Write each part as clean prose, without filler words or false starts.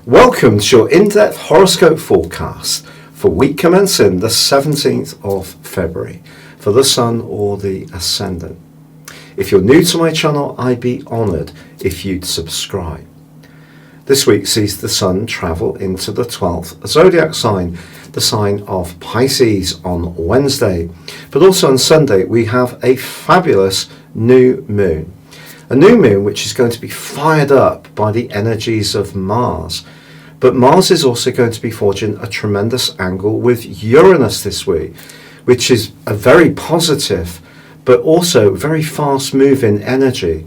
Welcome to your in-depth horoscope forecast for week commencing the 17th of February for the Sun or the Ascendant. If you're new to my channel, I'd be honoured if you'd subscribe. This week sees the Sun travel into the 12th Zodiac sign, the sign of Pisces, on Wednesday. But also on Sunday we have a fabulous new moon. A new moon which is going to be fired up by the energies of Mars. But Mars is also going to be forging a tremendous angle with Uranus this week, which is a very positive but also very fast moving energy.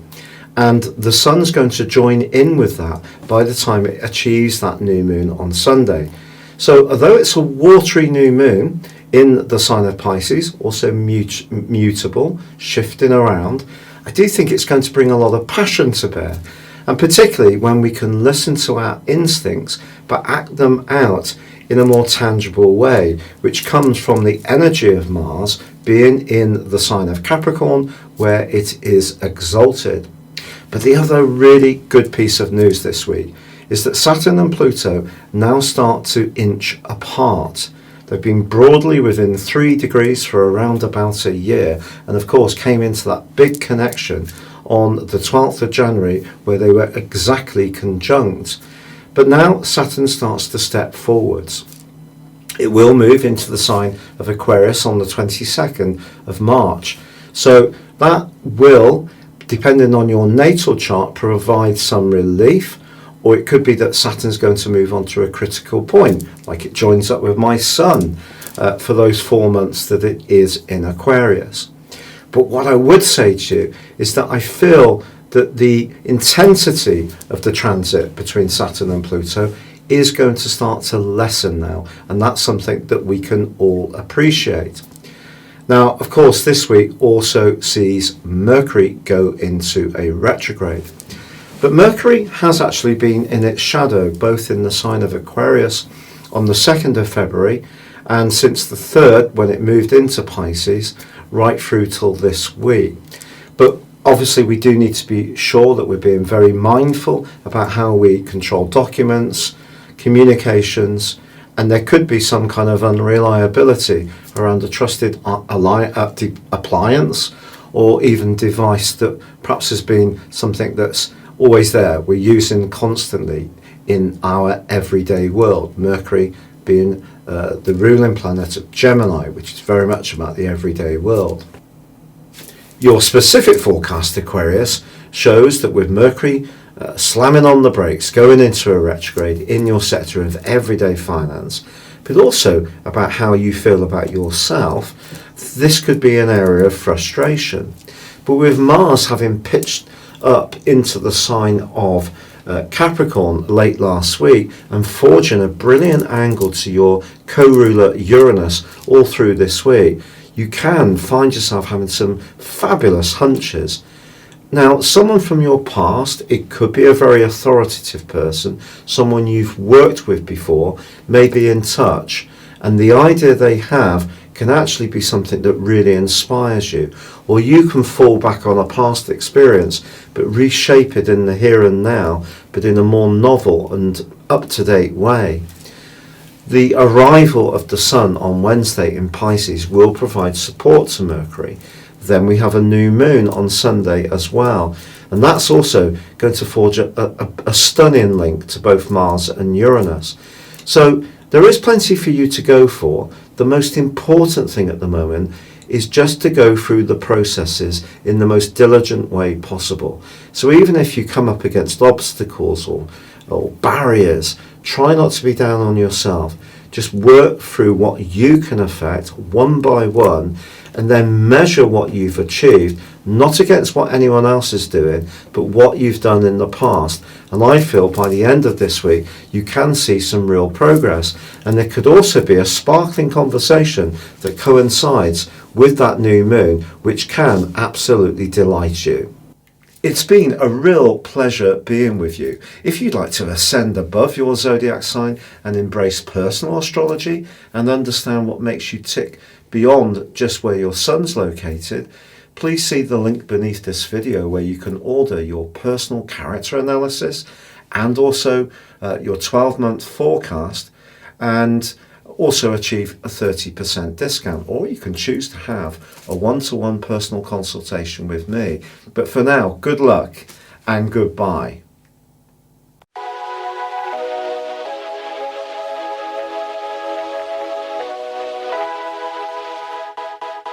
And the Sun's going to join in with that by the time it achieves that new moon on Sunday. So although it's a watery new moon in the sign of Pisces, also mutable, shifting around, I do think it's going to bring a lot of passion to bear, and particularly when we can listen to our instincts but act them out in a more tangible way, which comes from the energy of Mars being in the sign of Capricorn, where it is exalted. But the other really good piece of news this week is that Saturn and Pluto now start to inch apart. They've been broadly within 3 degrees for around about a year, and of course came into that big connection on the 12th of January where they were exactly conjunct. But now Saturn starts to step forwards. It will move into the sign of Aquarius on the 22nd of March. So that will, depending on your natal chart, provide some relief. Or it could be that Saturn's going to move on to a critical point, like it joins up with my Sun for those 4 months that it is in Aquarius. But what I would say to you is that I feel that the intensity of the transit between Saturn and Pluto is going to start to lessen now, and that's something that we can all appreciate. Now, of course, this week also sees Mercury go into a retrograde. But Mercury has actually been in its shadow, both in the sign of Aquarius on the 2nd of February, and since the 3rd, when it moved into Pisces, right through till this week. But obviously we do need to be sure that we're being very mindful about how we control documents, communications, and there could be some kind of unreliability around a trusted appliance or even device that perhaps has been something that's always there, we're using constantly in our everyday world. Mercury being the ruling planet of Gemini, which is very much about the everyday world. Your specific forecast, Aquarius, shows that with Mercury slamming on the brakes, going into a retrograde in your sector of everyday finance, but also about how you feel about yourself, this could be an area of frustration. But with Mars having pitched up into the sign of Capricorn late last week and forging a brilliant angle to your co-ruler Uranus all through this week, you can find yourself having some fabulous hunches. Now, someone from your past, it could be a very authoritative person, someone you've worked with before, may be in touch, and the idea they have can actually be something that really inspires you. Or you can fall back on a past experience but reshape it in the here and now, but in a more novel and up-to-date way. The arrival of the Sun on Wednesday in Pisces will provide support to Mercury. Then we have a new moon on Sunday as well, and that's also going to forge a stunning link to both Mars and Uranus. So there is plenty for you to go for. The most important thing at the moment is just to go through the processes in the most diligent way possible. So even if you come up against obstacles or barriers, try not to be down on yourself. Just work through what you can affect one by one, and then measure what you've achieved, not against what anyone else is doing, but what you've done in the past. And I feel by the end of this week, you can see some real progress. And there could also be a sparkling conversation that coincides with that new moon, which can absolutely delight you. It's been a real pleasure being with you. If you'd like to ascend above your zodiac sign and embrace personal astrology and understand what makes you tick beyond just where your Sun's located, please see the link beneath this video where you can order your personal character analysis and also your 12-month forecast, and also achieve a 30% discount. Or you can choose to have a one-to-one personal consultation with me. But for now, good luck and goodbye.